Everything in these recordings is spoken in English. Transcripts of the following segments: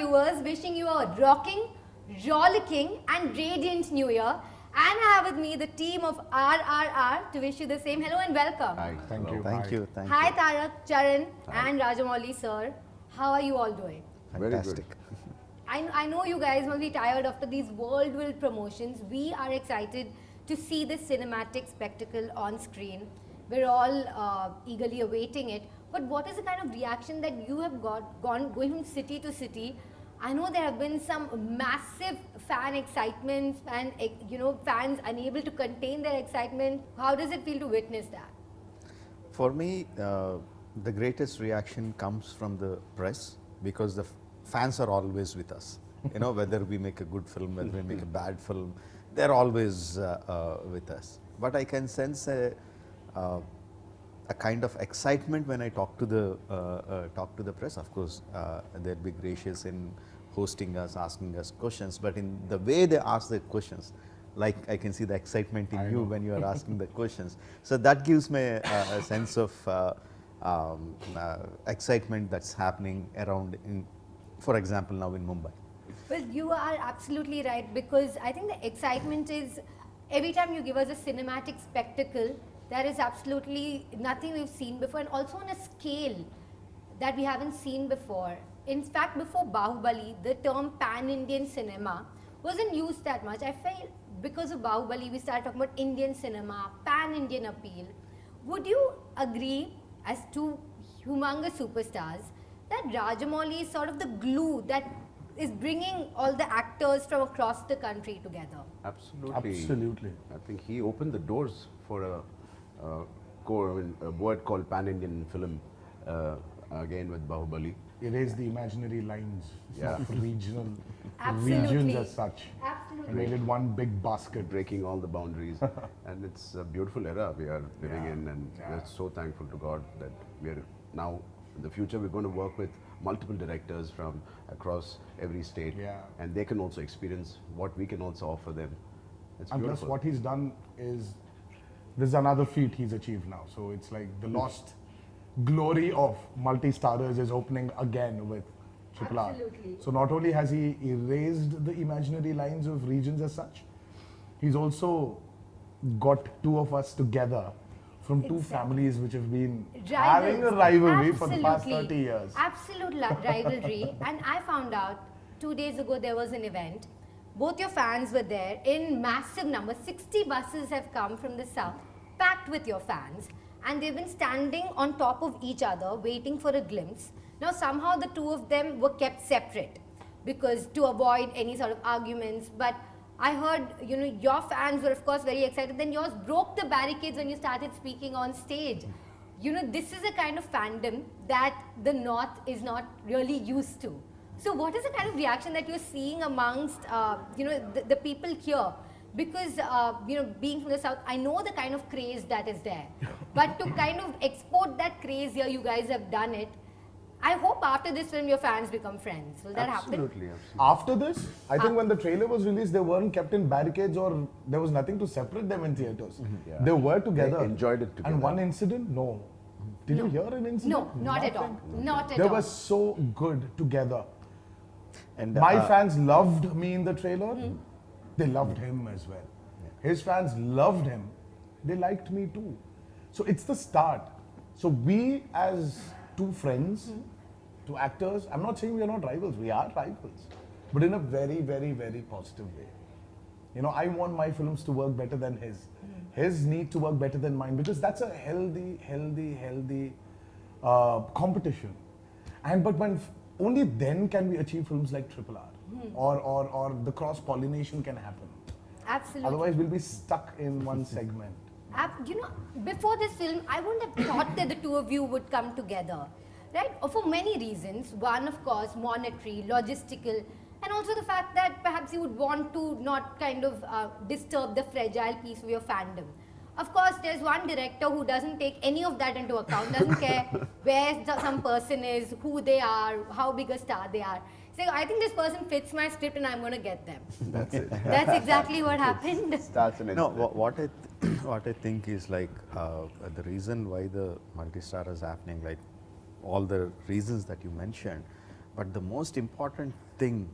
viewers, wishing you a rocking, rollicking and radiant new year. And I have with me the team of RRR to wish you the same. Hello and welcome. Hi. Thank you. Thank you. Thank Hi Tarak, Charan and Rajamouli sir. How are you all doing? Fantastic. I know you guys must be tired after these world promotions. We are excited to see this cinematic spectacle on screen. We're all eagerly awaiting it. But what is the kind of reaction that you have going from city to city? I know there have been some massive fan excitements and fans unable to contain their excitement. How does it feel to witness that? For me, the greatest reaction comes from the press because the fans are always with us. You know, whether we make a good film, whether we make a bad film, they're always with us. But I can sense a kind of excitement when I talk to the press. Of course, they'll be gracious in hosting us, asking us questions, but in the way they ask the questions, like I can see the excitement in you when you are asking the questions. So that gives me a sense of excitement that's happening around, for example, now in Mumbai. Well, you are absolutely right, because I think the excitement is every time you give us a cinematic spectacle, there is absolutely nothing we've seen before, and also on a scale that we haven't seen before. In fact, before Bahubali, the term pan-Indian cinema wasn't used that much. I felt because of Bahubali, we started talking about Indian cinema, pan-Indian appeal. Would you agree, as two humongous superstars, that Rajamouli is sort of the glue that is bringing all the actors from across the country together? Absolutely. I think he opened the doors for a word called pan-Indian film, again with Bahubali. Erase the imaginary lines of regions as such. Absolutely. And made it one big basket. Breaking all the boundaries. And it's a beautiful era we are living in, and we're so thankful to God that we are now, in the future, we're going to work with multiple directors from across every state, and they can also experience what we can also offer them. It's and beautiful. plus what he's done is, this is another feat he's achieved now. So it's like the lost glory of multi-starers is opening again with Triple R. Absolutely. So not only has he erased the imaginary lines of regions as such, he's also got two of us together from two families which have been having a rivalry for the past 30 years. Absolute rivalry. And I found out 2 days ago there was an event. Both your fans were there in massive numbers. 60 buses have come from the south, packed with your fans. And they've been standing on top of each other, waiting for a glimpse. Now somehow the two of them were kept separate because to avoid any sort of arguments. But I heard, your fans were of course very excited. Then yours broke the barricades when you started speaking on stage. This is a kind of fandom that the North is not really used to. So what is the kind of reaction that you're seeing amongst, the people here? Because, being from the South, I know the kind of craze that is there. But to kind of export that craze here, you guys have done it. I hope after this film, your fans become friends. Will that happen? Absolutely. After this, I think when the trailer was released, they weren't kept in barricades or there was nothing to separate them in theaters. They were together. They enjoyed it together. And one incident? No. Did you hear an incident? No, not at all. Not at all. They were so good together. And My fans loved me in the trailer. They loved him as well. His fans loved him. They liked me too. So it's the start. So we as two friends, two actors, I'm not saying we are not rivals, we are rivals. But in a very, very, very positive way. I want my films to work better than his. His need to work better than mine, because that's a healthy competition. But when only then can we achieve films like Triple R. Or the cross-pollination can happen. Absolutely. Otherwise, we'll be stuck in one segment. Before this film, I wouldn't have thought that the two of you would come together, right? For many reasons. One, of course, monetary, logistical, and also the fact that perhaps you would want to not kind of disturb the fragile piece of your fandom. Of course, there's one director who doesn't take any of that into account, doesn't care where some person is, who they are, how big a star they are. So I think this person fits my script and I'm going to get them. That's it. That's exactly what happened. Starts and ends. No, what I think is like the reason why the multi-star is happening, like all the reasons that you mentioned, But the most important thing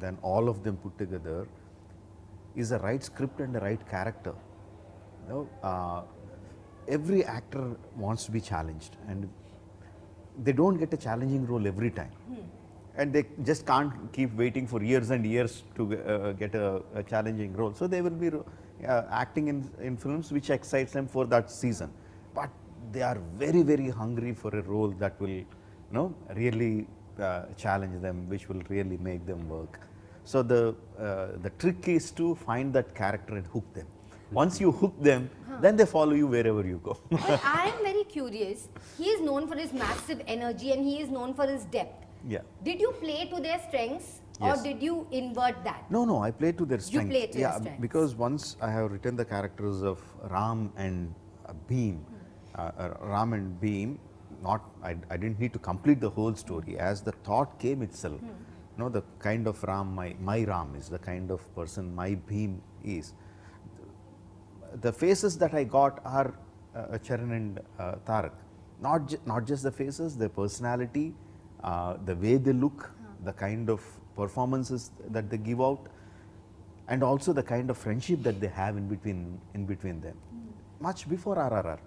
than all of them put together is the right script and the right character. You know, every actor wants to be challenged, and they don't get a challenging role every time. And they just can't keep waiting for years and years to get a challenging role. So they will be acting in films which excites them for that season. But they are very, very hungry for a role that will, really challenge them, which will really make them work. So the trick is to find that character and hook them. Once you hook them, then they follow you wherever you go. But I am very curious. He is known for his massive energy and he is known for his depth. Yeah. Did you play to their strengths Yes. or did you invert that? No, I play to their strength. play to your strengths. Because once I have written the characters of Ram and Bheem, I didn't need to complete the whole story. As the thought came itself, the kind of Ram my Ram is, the kind of person my Bheem is. The faces that I got are Charan and Tarak. Not just the faces, their personality, the way they look, the kind of performances that they give out, and also the kind of friendship that they have in between them. Much before RRR,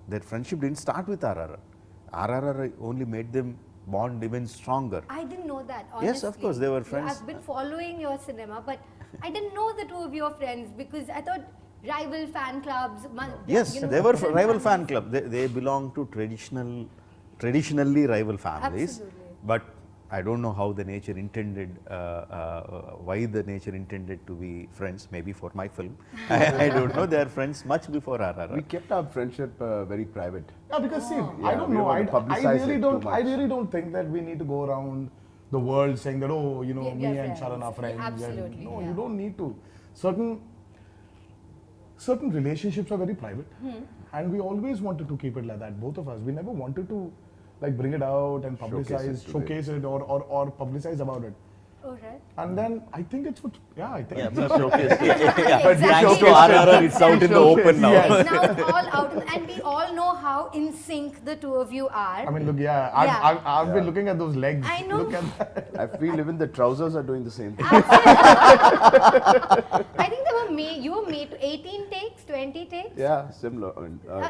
their friendship didn't start with RRR. RRR only made them bond even stronger. I didn't know that, honestly. Yes, of course, they were friends. I've been following your cinema, but I didn't know the two of you are friends because I thought rival fan clubs. Yes, they were rival fan club. They belong to traditionally rival families. Absolutely. But I don't know how the nature intended, why the nature intended to be friends. Maybe for my film, I don't know. They are friends much before We RRR. kept our friendship very private. Yeah, because see, Oh. I Yeah, don't we know. don't publicize it too I much. really don't think that we need to go around the world saying that, oh, We me are and friends. Charan are friends. and- Absolutely, no, yeah. you don't need to. Certain relationships are very private, and we always wanted to keep it like that. Both of us, we never wanted to like bring it out and publicize, showcase it, or publicize about it. Oh, right. And then I think it's what, yeah, I think. Yeah, it's but showcase. Exactly. Thanks to RRR, it's out in the open now. Yes. Now it's all out, and we all know how in sync the two of you are. I mean, look, yeah, Yeah. I've been looking at those legs. I know. Look at that. I feel even the trousers are doing the same thing. I think they were made. You were made to 18 takes, 20 takes. Yeah, similar.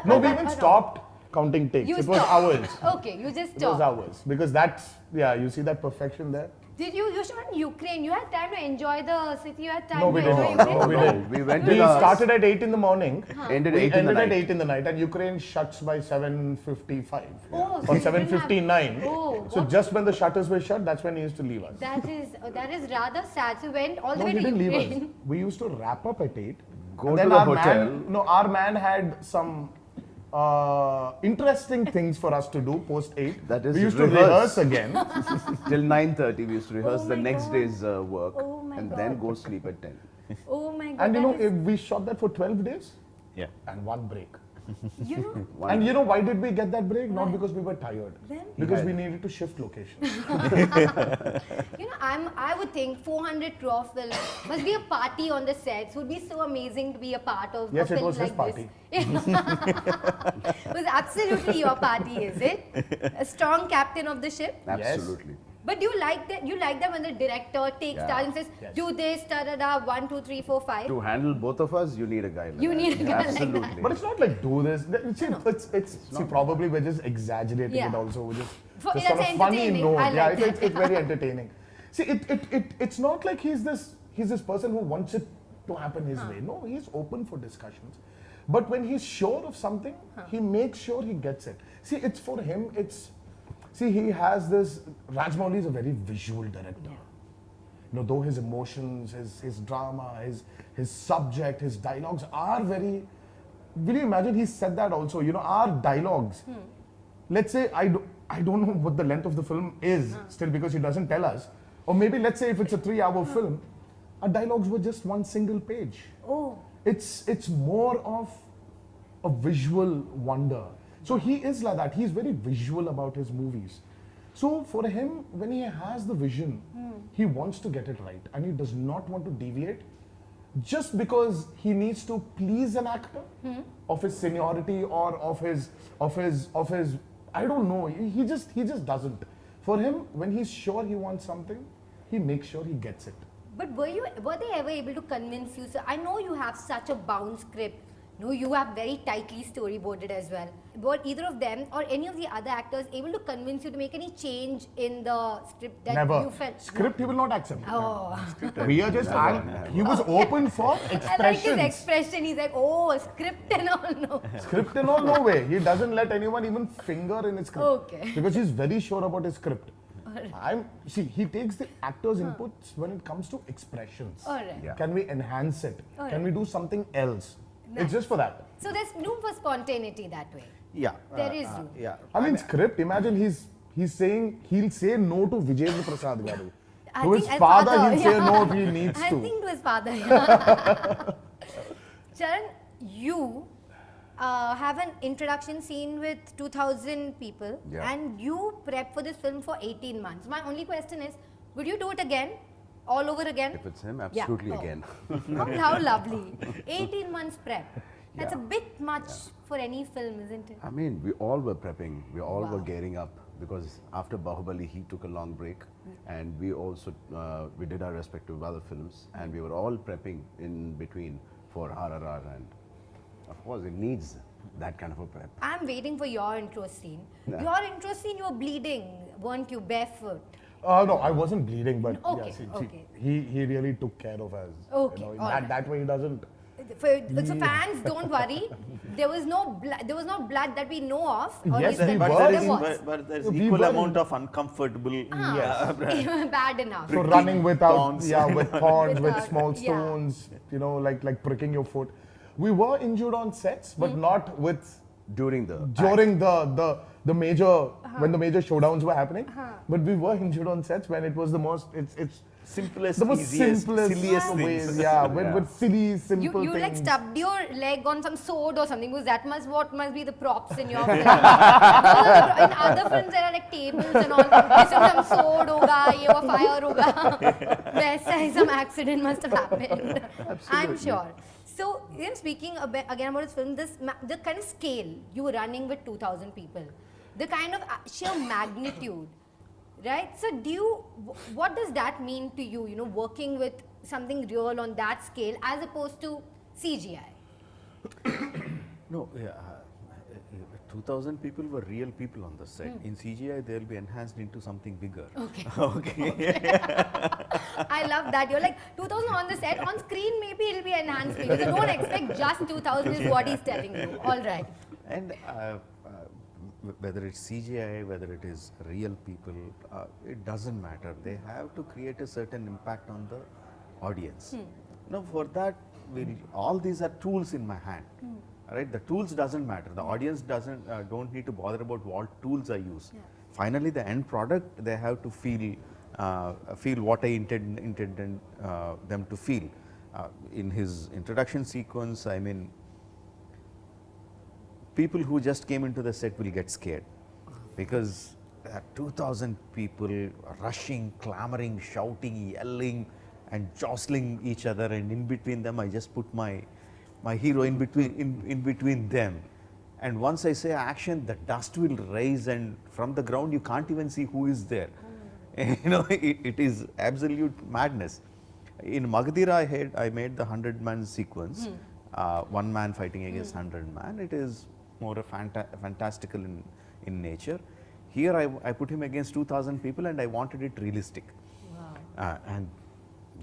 No, we even stopped counting takes. You It was stopped. hours. Okay, you just It was stopped. hours because that's, yeah, you see that perfection there. Did you shot in Ukraine? You had time to enjoy the city. You had time No, we to enjoy didn't. Ukraine. No, we didn't. We went We in a- started at 8 in the morning. Ended We 8 in the ended at night. 8 in the night, and Ukraine shuts by 7:55 Oh, so or you didn't 7:59. have- Oh, So what- just when the shutters were shut, that's when he used to leave us. That is rather sad. So you went all the No, way he to didn't leave Ukraine. us. We used to wrap up at 8. Go and to then the our hotel. our man had some interesting things for us to do post 8. That is we used to rehearse. rehearse again. Till 9:30 we used to rehearse Oh the my next God. day's work Oh my and God. then go sleep at 10. Oh my God. And you that know, is- we shot that for 12 days Yeah. and one break. you know, And you know why did we get that break? Not Why? because we were tired. Then? Because Yeah. we needed to shift location. I would think 400 crore film must be a party on the sets. Would be so amazing to be a part of Yes, a it film was his like party. this. It was absolutely your party, is it? A strong captain of the ship. Absolutely. But you like that? You like that when the director takes Yeah. charge and says, Yes. "Do this, da da da, 1, 2, 3, 4, 5." To handle both of us, you need a guy like You that. need a guy like that. Absolutely. But it's not like do this. See, probably we're just exaggerating Yeah. it also. We're For- just on that's a funny entertaining. note. I Yeah, like it's that. very entertaining. See, it's not like he's this person who wants it to happen his way. No, he's open for discussions. But when he's sure of something, he makes sure he gets it. See, it's for him, he has this, Rajmouli is a very visual director. You know, though his emotions, his drama, his subject, his dialogues are very, will you imagine he said that also, you know, our dialogues, let's say, I don't know what the length of the film is still because he doesn't tell us. Or maybe let's say if it's a 3-hour film, our dialogues were just one single page. Oh, It's more of a visual wonder. So he is like that. He's very visual about his movies. So for him, when he has the vision, he wants to get it right and he does not want to deviate just because he needs to please an actor of his seniority or of his I don't know. He just doesn't. For him, when he's sure he wants something, he makes sure he gets it. But were they ever able to convince you? So I know you have such a bound script. No, you have very tightly storyboarded as well. Were either of them or any of the other actors able to convince you to make any change in the script that Never. you felt? Script he will not accept. Oh, We are just, he was open for I like his expressions. expression. He's like, oh, script and all. No. Script and all, no way. He doesn't let anyone even finger in his script. Okay. Because he's very sure about his script. He takes the actor's inputs when it comes to expressions. All right. Yeah. Can we enhance it? All Can we do something else? Nice. It's just for that. So there's room for spontaneity that way. Yeah. There is room. Yeah. I mean, script, imagine he's saying he'll say no to Vijayendra Prasad Garu. I To his think as father, he'll say yeah. no if he needs I to. think to his father. Yeah. Charan, you have an introduction scene with 2,000 people, Yeah. and you prep for this film for 18 months. My only question is, would you do it again? All over again? If it's him, Yeah. absolutely Oh. again. Oh, how lovely. 18 months prep. That's Yeah. a bit much for any film, isn't it? I mean, we all were prepping. We all were Wow. gearing up because after Bahubali, he took a long break, and we also we did our respective other films, and we were all prepping in between for RRR, and of course, it needs that kind of a prep. I'm waiting for your intro scene. Yeah. Your intro scene, you were bleeding, weren't you? Barefoot. No, I wasn't bleeding, but Okay, yes, okay. he really took care of us. Okay, You know, all right. that way he doesn't. So fans, don't worry. There was no blood that we know of. Or Yes, at we least But were there there is, was. but there is We equal were amount of uncomfortable. Yes. Bad enough. So running without, thorns. with thorns, with Without- small yeah. stones, like pricking your foot. We were injured on sets, but not with During the during the major when the major showdowns were happening. But we were injured on sets when it was the most it's Simplest, the most easiest, simplest silliest ways. things. Yeah, with silly, simple You things. like stubbed your leg on some sword or something, because that must what must be the props in your film. In other films there are like tables and all. Isn't some sword hoga, ye wo fire hoga. West side some accident must have happened. I'm sure. So speaking again about this film, the kind of scale you were running with 2,000 people, the kind of sheer magnitude. Right? So what does that mean to you, working with something real on that scale as opposed to CGI? No, 2,000 people were real people on the set. In CGI, they'll be enhanced into something bigger. Okay. Okay. I love that. You're like 2,000 on the set, on screen maybe it'll be enhanced. So don't expect just 2,000 is what he's telling you. All right. And whether it's CGI, whether it is real people, it doesn't matter. They have to create a certain impact on the audience. Now, for that, all these are tools in my hand. Right? The tools doesn't matter. The audience don't need to bother about what tools I use. Yeah. Finally, the end product, they have to feel what I intended them to feel. In his introduction sequence, I mean, people who just came into the set will get scared because there are 2,000 people rushing, clamoring, shouting, yelling, and jostling each other, and in between them, I just put my hero in between them. And once I say action, the dust will rise, and from the ground you can't even see who is there. It is absolute madness. In Magadira, I made the 100-man sequence, one man fighting against 100 man. It is more a fantastical in nature. Here I put him against 2,000 people, and I wanted it realistic. Wow. And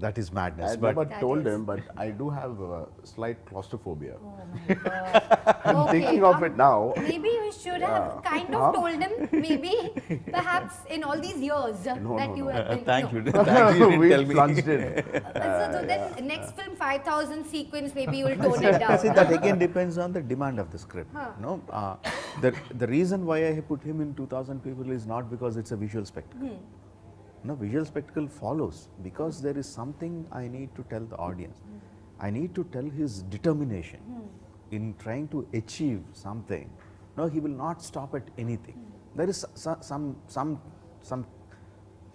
that is madness. I But never That told is- him, but I do have a slight claustrophobia. Oh my God. I'm Okay, thinking of it now. Maybe you should have kind of told him, maybe, perhaps in all these years that no, you no. have been. thank no. you. Thank you. We Tell me. plunged in. So then next film 5,000 sequence, maybe you will tone it down. See, that again depends on the demand of the script. Huh. No, the reason why I put him in 2,000 people is not because it's a visual spectacle. No, visual spectacle follows because there is something I need to tell the audience. I need to tell his determination in trying to achieve something. No, he will not stop at anything. There is some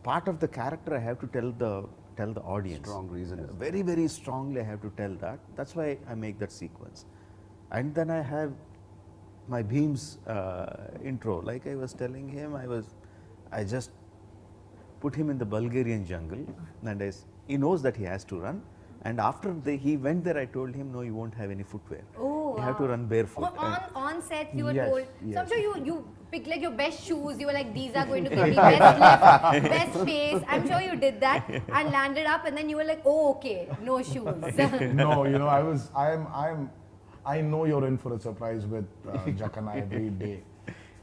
part of the character I have to tell the audience. Strong reason is Very, very strongly I have to tell that. That's why I make that sequence. And then I have my Bheem's intro. Like I was telling him, I just put him in the Bulgarian jungle, and he knows that he has to run. And after he went there, I told him, no, you won't have any footwear. Oh, You have to wow. run barefoot. On set, you were Yes, told. So I'm yes. sure you picked like your best shoes. You were like, these are going to give me best lift, best pace. I'm sure you did that and landed up, and then you were like, oh, okay, no shoes. No, you know, I know you're in for a surprise with Jackana every day.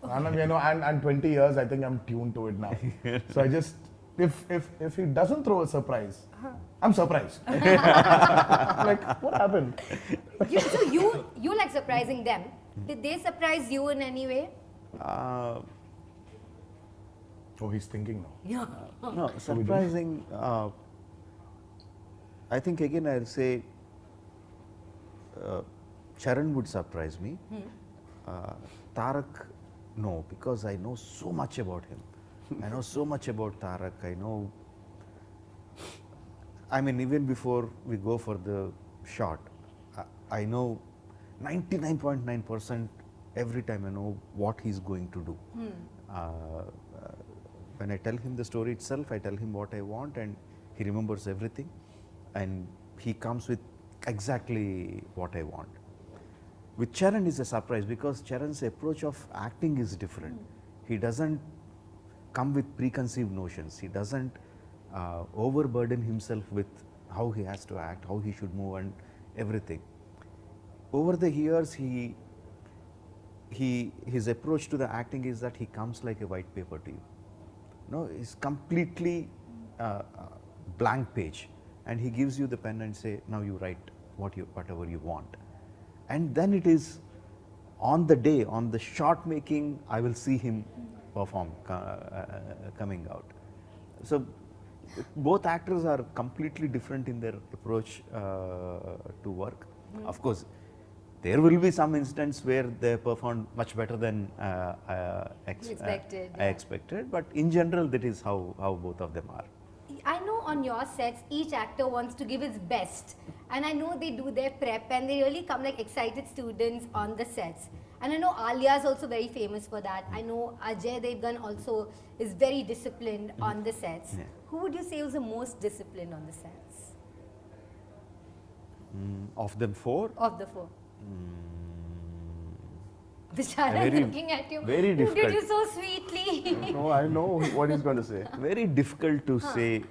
And you know, and 20 years, I think I'm tuned to it now. So I just, if he doesn't throw a surprise, I'm surprised. Like, what happened? So you like surprising them. Did they surprise you in any way? Uh, Oh, he's thinking now. Yeah. no, surprising. I think again I'll say Charan would surprise me. Tarak, no, because I know so much about him. I know so much about Tarak. I know. I mean, even before we go for the shot, I know 99.9% every time I know what he's going to do. When I tell him the story itself, I tell him what I want, and he remembers everything, and he comes with exactly what I want. With Charan is a surprise because Charan's approach of acting is different. He doesn't come with preconceived notions. He doesn't overburden himself with how he has to act, how he should move, and everything. Over the years, his approach to the acting is that he comes like a white paper to you. No, it's completely blank page, and he gives you the pen and say, now you write whatever you want. And then it is on the day, on the shot making, I will see him perform, coming out. So both actors are completely different in their approach to work. Of course, there will be some instance where they performed much better than I expected, but in general, that is how both of them are. I know on your sets, each actor wants to give his best. And I know they do their prep and they really come like excited students on the sets. And I know Alia is also very famous for that. I know Ajay Devgan also is very disciplined on the sets. Yeah. Who would you say was the most disciplined on the sets? Of them four, Of the four. Vishara Very- looking at you. very You did difficult. you so sweetly. No, I know what he's going to say. very difficult to say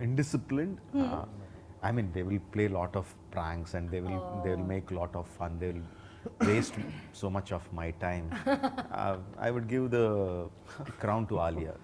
indisciplined. I mean, they will play a lot of pranks and they will make a lot of fun. They will waste so much of my time. I would give the crown to Alia.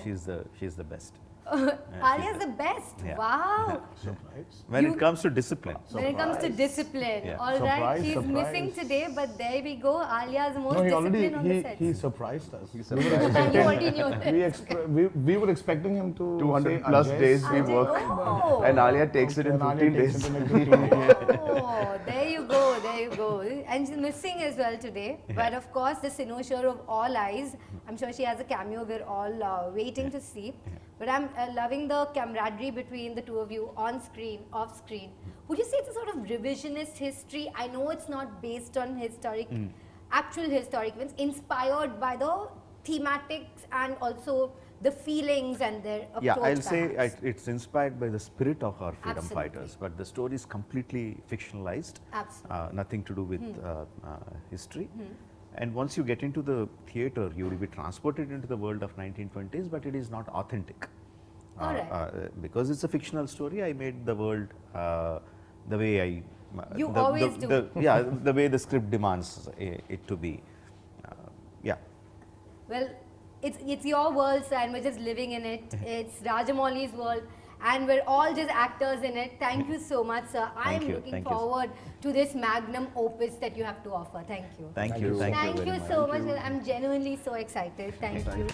She's the best. Alia's the best. Yeah. Wow. Surprise. When it comes to discipline. When it comes to discipline, Yeah. all right, Surprise, she's surprise. missing today, but there we go. Alia is the most No, disciplined on the he sets. surprised us. You already knew that. We were expecting him to 200 say plus Ajay. days we Ajay, work, oh. and Alia takes it in And Alia 15 takes days. it in like 15 days. Oh, there you go, there you go. And she's missing as well today. But of course, the cynosure of all eyes. I'm sure she has a cameo we're all waiting to see. But I'm loving the camaraderie between the two of you on screen, off screen. Would you say it's a sort of revisionist history? I know it's not based on actual historic events, inspired by the thematics and also the feelings and their approach. Yeah, I'll say perhaps. it's inspired by the spirit of our freedom Absolutely. fighters, but the story is completely fictionalized. Absolutely. Nothing to do with history. And once you get into the theatre, you will be transported into the world of 1920s, but it is not authentic. All right. Because it's a fictional story, I made the world the way I. You always do. Yeah, the way the script demands it to be. Yeah. Well, it's your world, sir, and we're just living in it. It's Rajamouli's world, and we're all just actors in it. Thank you so much, sir. I'm you, looking thank you. forward to this magnum opus that you have to offer. Thank you. Thank you. Thank very you much. so much. I'm genuinely so excited. Thank you.